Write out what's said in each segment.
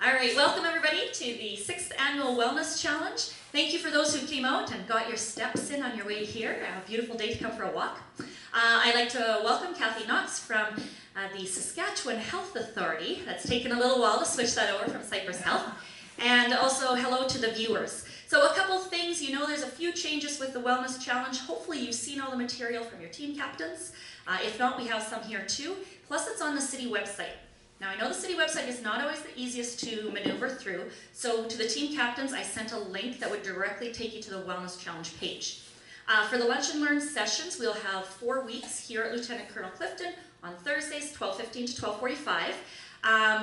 All right, welcome everybody to the 6th Annual Wellness Challenge. Thank you for those who came out and got your steps in on your way here. A beautiful day to come for a walk. I'd like to welcome Kathy Knox from the Saskatchewan Health Authority. That's taken a little while to switch that over from Cypress Health. And also hello to the viewers. So a couple things, you know there's a few changes with the Wellness Challenge. Hopefully you've seen all the material from your team captains. If not, we have some here too. Plus it's on the city website. Now I know the city website is not always the easiest to maneuver through, so to the team captains I sent a link that would directly take you to the Wellness Challenge page. For the Lunch and Learn sessions, we'll have 4 weeks here at Lieutenant Colonel Clifton on Thursdays, 12:15 to 12:45.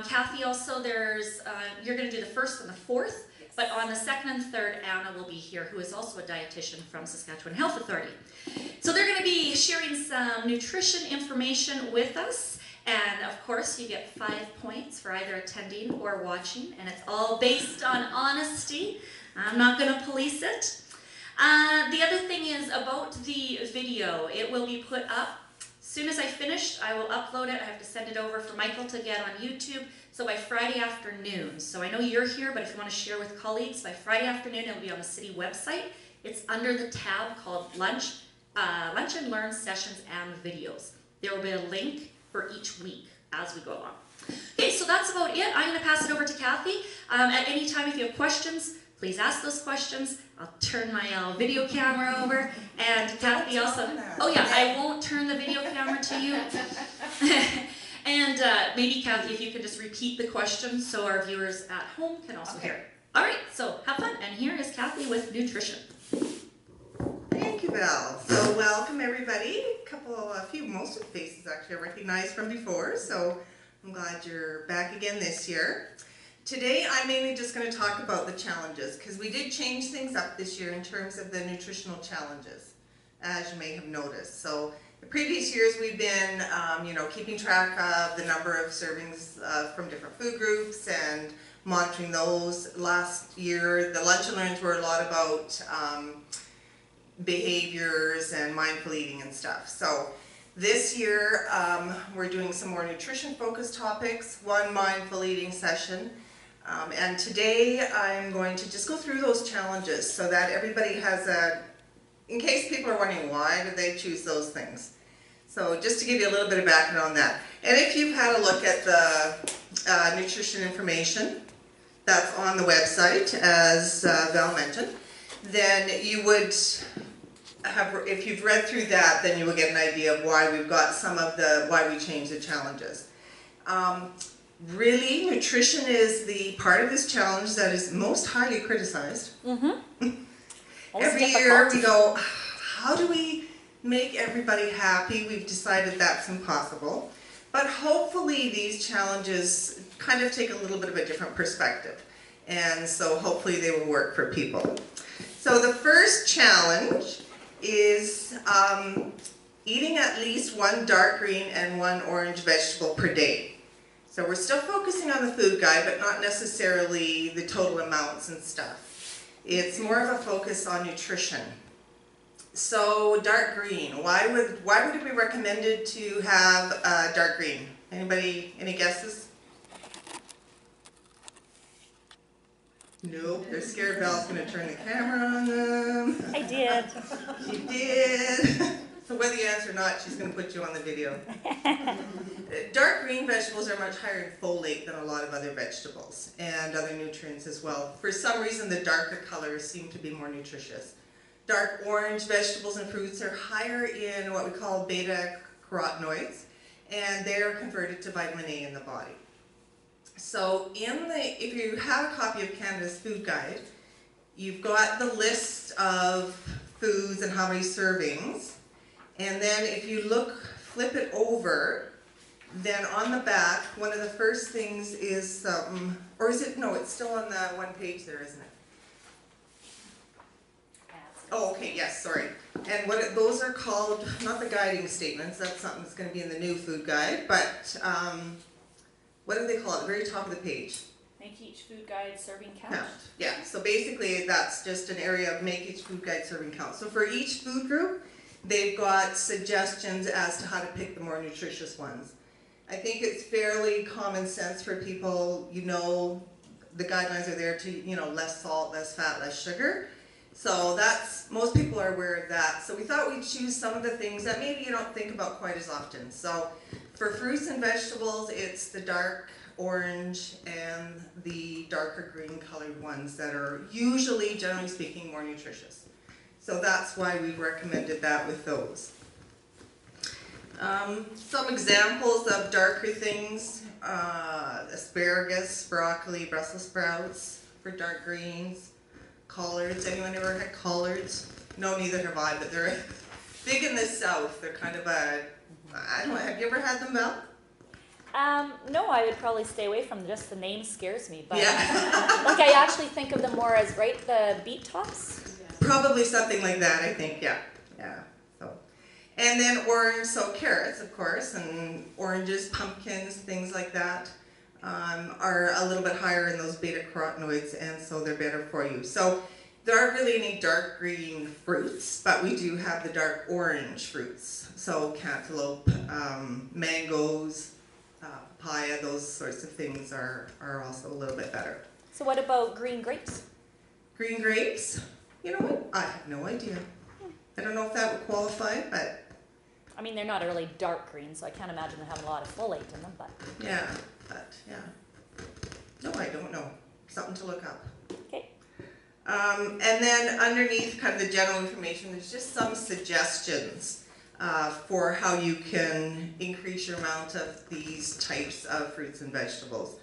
Kathy, also you're going to do the 1st and the 4th, but on the 2nd and 3rd, Anna will be here, who is also a dietitian from Saskatchewan Health Authority. So they're going to be sharing some nutrition information with us. And of course, you get 5 points for either attending or watching, and it's all based on honesty. I'm not going to police it. The other thing is about the video. It will be put up. As soon as I finish, I will upload it. I have to send it over for Michael to get on YouTube. So by Friday afternoon. So I know you're here, but if you want to share with colleagues, by Friday afternoon, it'll be on the city website. It's under the tab called Lunch and Learn Sessions and Videos. There will be a link for each week as we go along. Okay, so that's about it. I'm going to pass it over to Kathy. At any time, if you have questions, please ask those questions. I'll turn my video camera over. And Kathy also, oh yeah, I won't turn the video camera to you. And maybe Kathy, if you could just repeat the questions so our viewers at home can also hear it. All right, so have fun. And here is Kathy with nutrition. Thank you, Val. So welcome everybody. Most of the faces actually I recognize from before, so I'm glad you're back again this year. Today I'm mainly just going to talk about the challenges, because we did change things up this year in terms of the nutritional challenges, as you may have noticed. So the previous years we've been keeping track of the number of servings from different food groups and monitoring those. Last year the Lunch and Learns were a lot about behaviors and mindful eating and stuff. So this year we're doing some more nutrition focused topics, one mindful eating session, and today I'm going to just go through those challenges so that everybody has in case people are wondering why did they choose those things. So just to give you a little bit of background on that. And if you've had a look at the nutrition information that's on the website, as Val mentioned, then you would if you've read through that, then you will get an idea of why we've got why we changed the challenges. Really, nutrition is the part of this challenge that is most highly criticized. Every year we go, how do we make everybody happy? We've decided that's impossible. But hopefully these challenges kind of take a little bit of a different perspective. And so hopefully they will work for people. So the first challenge is eating at least 1 dark green and 1 orange vegetable per day. So we're still focusing on the food guide, but not necessarily the total amounts and stuff. It's more of a focus on nutrition. So dark green, why would it be recommended to have dark green? Anybody, any guesses? Nope, they're scared Val's going to turn the camera on them. I did. She did. So whether you answer or not, she's going to put you on the video. Dark green vegetables are much higher in folate than a lot of other vegetables and other nutrients as well. For some reason, the darker colors seem to be more nutritious. Dark orange vegetables and fruits are higher in what we call beta-carotenoids, and they are converted to vitamin A in the body. So if you have a copy of Canada's Food Guide, you've got the list of foods and how many servings, and then if you flip it over, then on the back, one of the first things is or is it, no, it's still on the one page there, isn't it? Oh, okay, yes, sorry. And those are called, not the guiding statements, that's something that's going to be in the new food guide, but what do they call it? The very top of the page. Make each food guide serving count. Yeah, so basically that's just an area of make each food guide serving count. So for each food group, they've got suggestions as to how to pick the more nutritious ones. I think it's fairly common sense for people, the guidelines are there to, you know, less salt, less fat, less sugar. So that's, most people are aware of that. So we thought we'd choose some of the things that maybe you don't think about quite as often. So for fruits and vegetables, it's the dark orange and the darker green colored ones that are usually, generally speaking, more nutritious. So that's why we recommended that with those. Some examples of darker things, asparagus, broccoli, Brussels sprouts for dark greens, collards. Anyone ever had collards? No, neither have I, but they're big in the south. They're kind of a, I don't know, have you ever had them, Mel? No, I would probably stay away from them. Just the name scares me. But Yeah. like I actually think of them more as, right, the beet tops? Probably something like that, I think, yeah. Yeah. So. And then orange, so carrots, of course, and oranges, pumpkins, things like that are a little bit higher in those beta-carotenoids, and so they're better for you. So there aren't really any dark green fruits, but we do have the dark orange fruits. So cantaloupe, mangoes, papaya, those sorts of things are also a little bit better. So what about green grapes? Green grapes? You know what? I have no idea. I don't know if that would qualify, but I mean, they're not a really dark green, so I can't imagine them having a lot of folate in them, but yeah. No, I don't know. Something to look up. okay. And then underneath kind of the general information, there's just some suggestions for how you can increase your amount of these types of fruits and vegetables.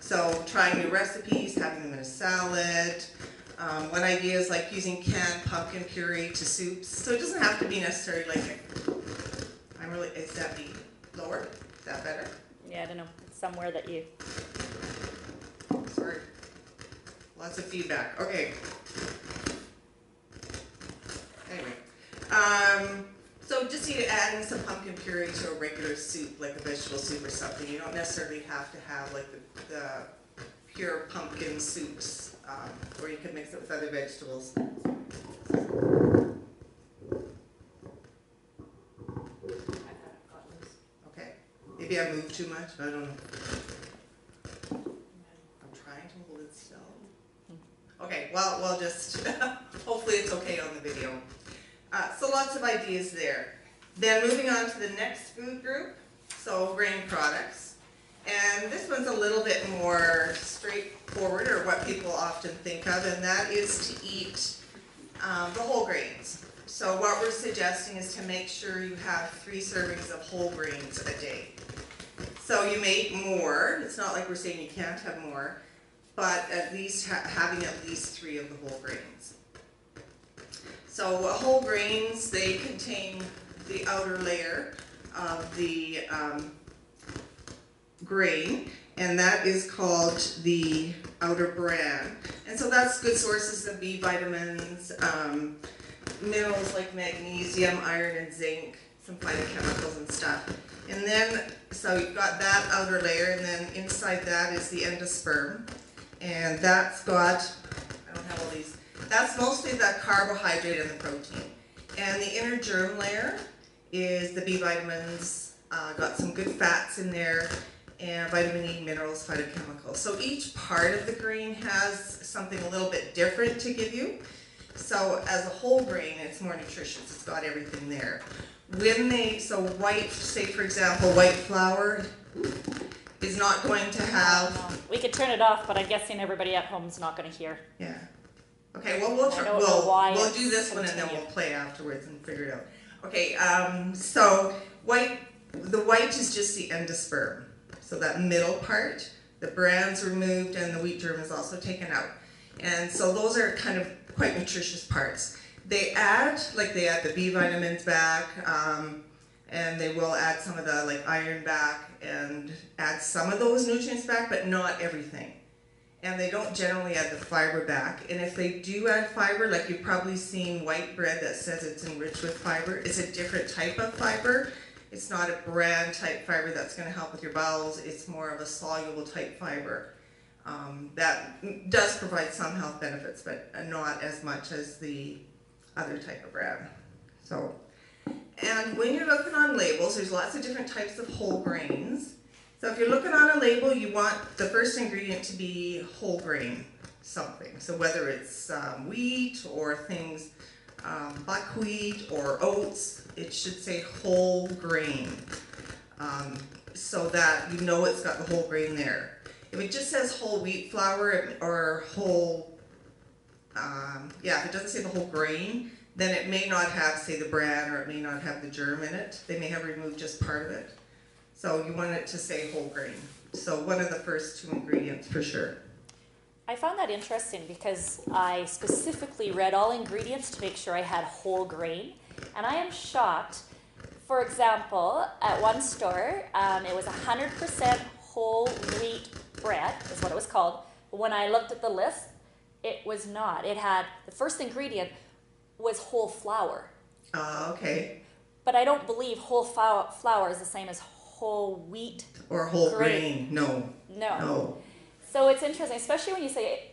So trying new recipes, having them in a salad. One idea is like using canned pumpkin puree to soups. So it doesn't have to be necessarily like, is that the lower? Is that better? Yeah, I don't know. It's somewhere that you... Sorry. Lots of feedback. Okay. Anyway. So just you adding some pumpkin puree to a regular soup, like a vegetable soup or something. You don't necessarily have to have like the pure pumpkin soups, or you can mix it with other vegetables. Okay. Maybe I moved too much, I don't know. I'm trying to hold it still. Okay, well, we'll just, hopefully it's okay on the video. So lots of ideas there. Then moving on to the next food group, so grain products. And this one's a little bit more straightforward, or what people often think of, and that is to eat the whole grains. So what we're suggesting is to make sure you have 3 servings of whole grains a day. So you may eat more. It's not like we're saying you can't have more, but at least having at least 3 of the whole grains. So whole grains, they contain the outer layer of the grain, and that is called the outer bran. And so that's good sources of B vitamins, minerals like magnesium, iron, and zinc, some phytochemicals and stuff. And then, so you've got that outer layer, and then inside that is the endosperm. And that's got, I don't have all these, that's mostly the carbohydrate and the protein. And the inner germ layer is the B vitamins, got some good fats in there, and vitamin E, minerals, phytochemicals. So each part of the grain has something a little bit different to give you. So as a whole grain, it's more nutritious. It's got everything there. So white, say for example, white flour is not going to have... We could turn it off, but I'm guessing everybody at home is not going to hear. Yeah. Okay, well, we'll do this one and then we'll play afterwards and figure it out. Okay, so the white is just the endosperm. So that middle part, the bran's removed and the wheat germ is also taken out. And so those are kind of quite nutritious parts. They add the B vitamins back, and they will add some of the iron back and add some of those nutrients back, but not everything. And they don't generally add the fiber back. And if they do add fiber, like you've probably seen white bread that says it's enriched with fiber, it's a different type of fiber. It's not a bran type fiber that's going to help with your bowels. It's more of a soluble type fiber. That does provide some health benefits, but not as much as the other type of bran. So, and when you're looking on labels, there's lots of different types of whole grains. So if you're looking on a label, you want the first ingredient to be whole grain something. So whether it's wheat or things, buckwheat or oats, it should say whole grain, so that you know it's got the whole grain there. If it just says whole wheat flour or whole, if it doesn't say the whole grain, then it may not have, say, the bran, or it may not have the germ in it. They may have removed just part of it. So you want it to say whole grain. So one of the first two ingredients for sure. I found that interesting because I specifically read all ingredients to make sure I had whole grain. And I am shocked. For example, at one store, it was 100% whole wheat bread, is what it was called. But when I looked at the list, it was not. It had, the first ingredient was whole flour. Okay. But I don't believe whole flour is the same as whole wheat. Or whole grain. No. So it's interesting, especially when you say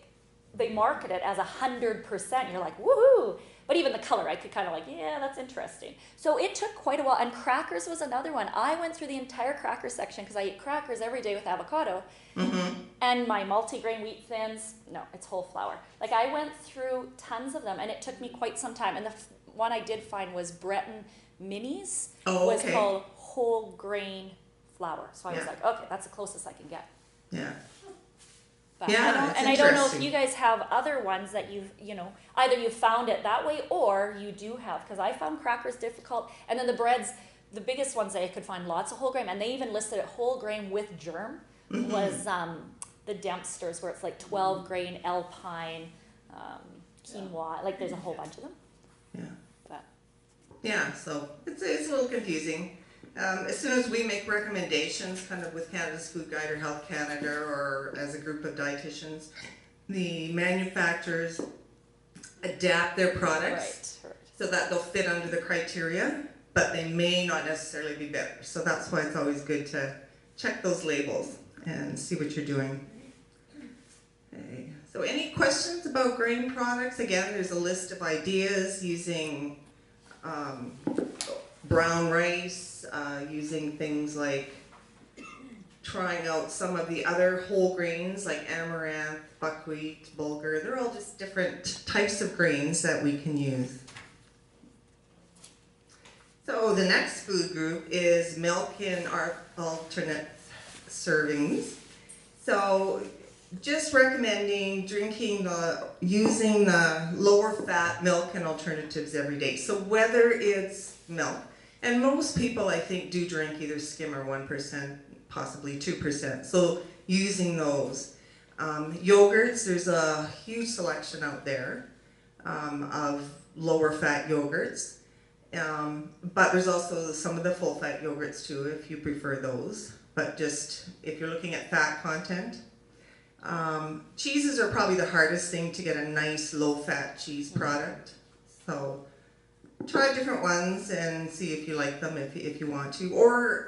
they market it as 100%. You're like, woohoo! But even the color, I could kind of like, yeah, that's interesting. So it took quite a while. And crackers was another one. I went through the entire cracker section because I eat crackers every day with avocado. Mm-hmm. And my multigrain wheat thins, no, it's whole flour. Like I went through tons of them, and it took me quite some time. And the one I did find was Breton Minis. Was called whole grain flour. So I was like, okay, that's the closest I can get. Yeah. But Yeah, I don't know if you guys have other ones that either you found it that way or you do have, because I found crackers difficult. And then the breads, the biggest ones that I could find lots of whole grain, and they even listed it whole grain with germ, was the Dempsters, where it's like 12 grain Alpine, quinoa, like there's a whole bunch of them. Yeah. But. Yeah, so it's a little confusing. As soon as we make recommendations, kind of with Canada's Food Guide or Health Canada or as a group of dietitians, the manufacturers adapt their products so that they'll fit under the criteria, but they may not necessarily be better. So that's why it's always good to check those labels and see what you're doing. Okay. So any questions about grain products? Again, there's a list of ideas using brown rice, using things like trying out some of the other whole grains like amaranth, buckwheat, bulgur. They're all just different types of grains that we can use. So the next food group is milk in our alternate servings. So just recommending using the lower fat milk and alternatives every day. So whether it's milk, and most people I think do drink either skim or 1%, possibly 2%. So using those. Yogurts, there's a huge selection out there of lower fat yogurts. But there's also some of the full fat yogurts too, if you prefer those. But just if you're looking at fat content. Cheeses are probably the hardest thing to get a nice low-fat cheese product. So try different ones and see if you like them if you want to. Or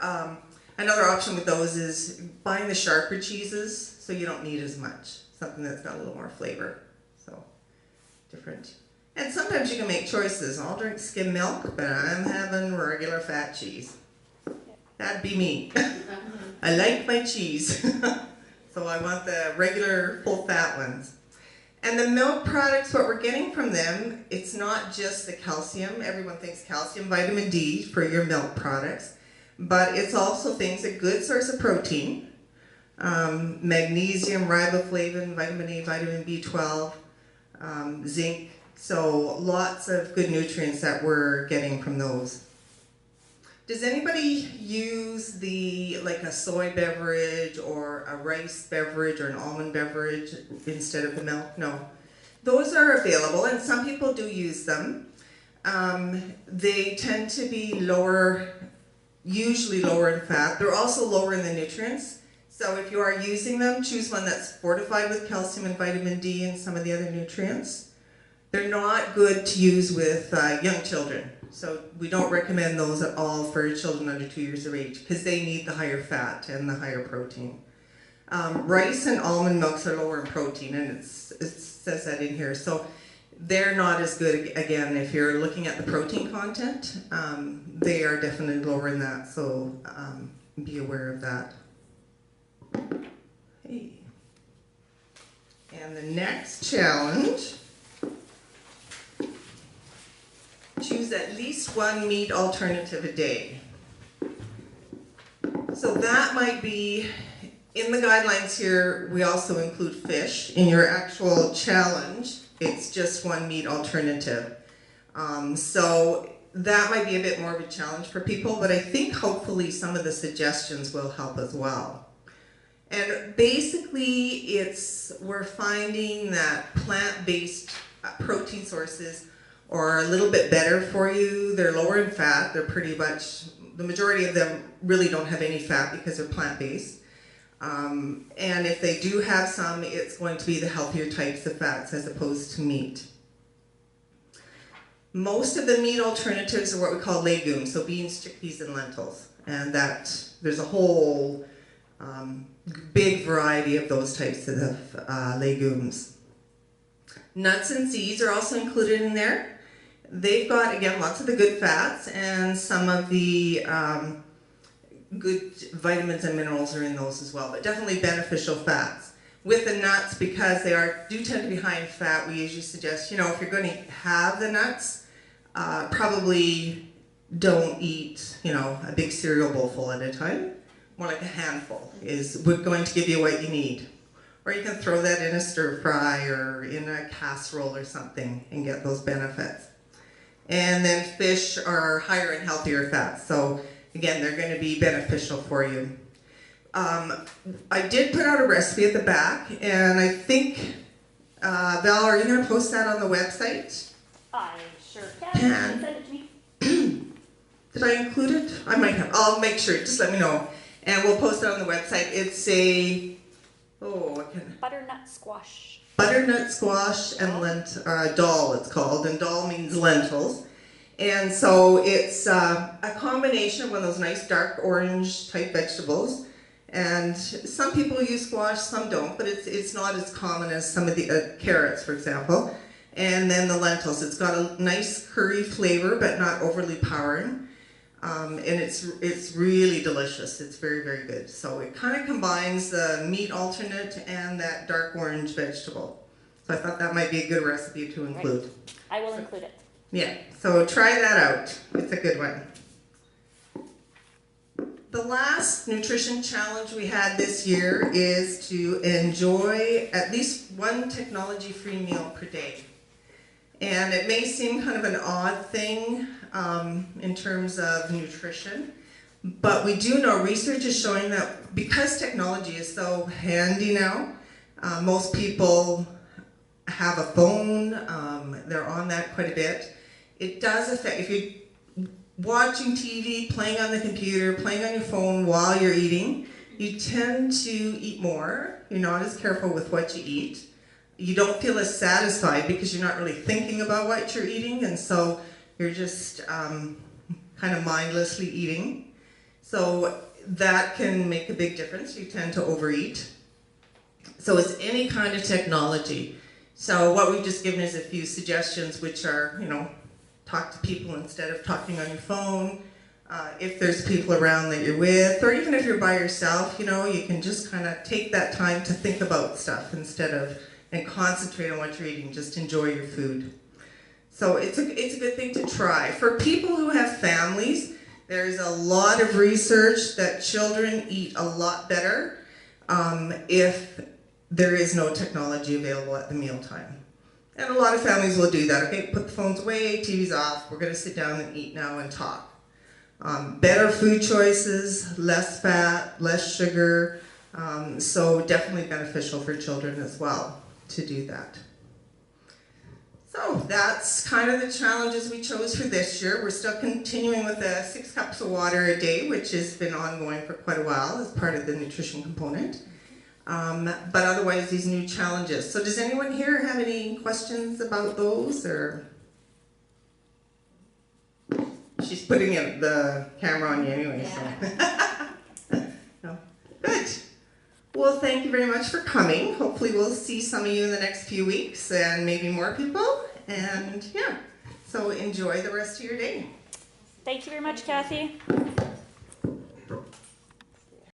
another option with those is buying the sharper cheeses so you don't need as much. Something that's got a little more flavor. So different. And sometimes you can make choices. I'll drink skim milk, but I'm having regular fat cheese. That'd be me. I like my cheese. So I want the regular full fat ones. And the milk products, what we're getting from them, it's not just the calcium. Everyone thinks calcium, vitamin D for your milk products. But it's also things, a good source of protein. Magnesium, riboflavin, vitamin A, vitamin B12, zinc. So lots of good nutrients that we're getting from those. Does anybody use like a soy beverage or a rice beverage or an almond beverage instead of the milk? No. Those are available, and some people do use them. They tend to be usually lower in fat. They're also lower in the nutrients. So if you are using them, choose one that's fortified with calcium and vitamin D and some of the other nutrients. They're not good to use with young children. So we don't recommend those at all for children under 2 years of age because they need the higher fat and the higher protein. Rice and almond milks are lower in protein, and it says that in here. So they're not as good, again, if you're looking at the protein content. They are definitely lower in that, so be aware of that. Okay. And the next challenge, choose at least one meat alternative a day. So that might be, in the guidelines here, we also include fish. In your actual challenge, it's just one meat alternative. So that might be a bit more of a challenge for people, but I think hopefully some of the suggestions will help as well. And basically we're finding that plant-based protein sources are a little bit better for you. They're lower in fat. They're pretty much, the majority of them really don't have any fat because they're plant-based. And if they do have some, it's going to be the healthier types of fats as opposed to meat. Most of the meat alternatives are what we call legumes, so beans, chickpeas, and lentils. And there's a whole big variety of those types of legumes. Nuts and seeds are also included in there. They've got, again, lots of the good fats, and some of the good vitamins and minerals are in those as well, but definitely beneficial fats. With the nuts, because they do tend to be high in fat, we usually suggest, if you're going to have the nuts, probably don't eat, a big cereal bowl full at a time. More like a handful is going to give you what you need. Or you can throw that in a stir fry or in a casserole or something and get those benefits. And then fish are higher in healthier fats, so again, they're going to be beneficial for you. I did put out a recipe at the back, and I think, Val, are you going to post that on the website? I sure can. Send it to me. Did I include it? I might have. I'll make sure. Just let me know. And we'll post it on the website. It's a, butternut squash. Butternut squash and dal, it's called. And dal means lentils. And so it's a combination of one of those nice dark orange type vegetables. And some people use squash, some don't, but it's not as common as some of the carrots, for example. And then the lentils. It's got a nice curry flavor, but not overly powering. And it's really delicious. It's very, very good. So it kind of combines the meat alternate and that dark orange vegetable. So I thought that might be a good recipe to include. Right. I will include it. Yeah, so try that out. It's a good one. The last nutrition challenge we had this year is to enjoy at least one technology-free meal per day. And it may seem kind of an odd thing in terms of nutrition, but we do know research is showing that because technology is so handy now, most people have a phone, they're on that quite a bit. It does affect, if you're watching TV, playing on the computer, playing on your phone while you're eating, you tend to eat more. You're not as careful with what you eat. You don't feel as satisfied because you're not really thinking about what you're eating, and so you're just kind of mindlessly eating. So that can make a big difference. You tend to overeat. So it's any kind of technology. So what we've just given is a few suggestions, which are, talk to people instead of talking on your phone. If there's people around that you're with, or even if you're by yourself, you can just kind of take that time to think about stuff and concentrate on what you're eating. Just enjoy your food. So it's a good thing to try. For people who have families, there's a lot of research that children eat a lot better if there is no technology available at the mealtime. And a lot of families will do that. Okay, put the phones away, TV's off, we're going to sit down and eat now and talk. Better food choices, less fat, less sugar, so definitely beneficial for children as well to do that. So that's kind of the challenges we chose for this year. We're still continuing with the 6 cups of water a day, which has been ongoing for quite a while as part of the nutrition component. But otherwise, these new challenges. So does anyone here have any questions about those? Or she's putting the camera on you anyway. Yeah. So. No. Good. Well, thank you very much for coming. Hopefully we'll see some of you in the next few weeks and maybe more people. And yeah, so enjoy the rest of your day. Thank you very much, Kathy.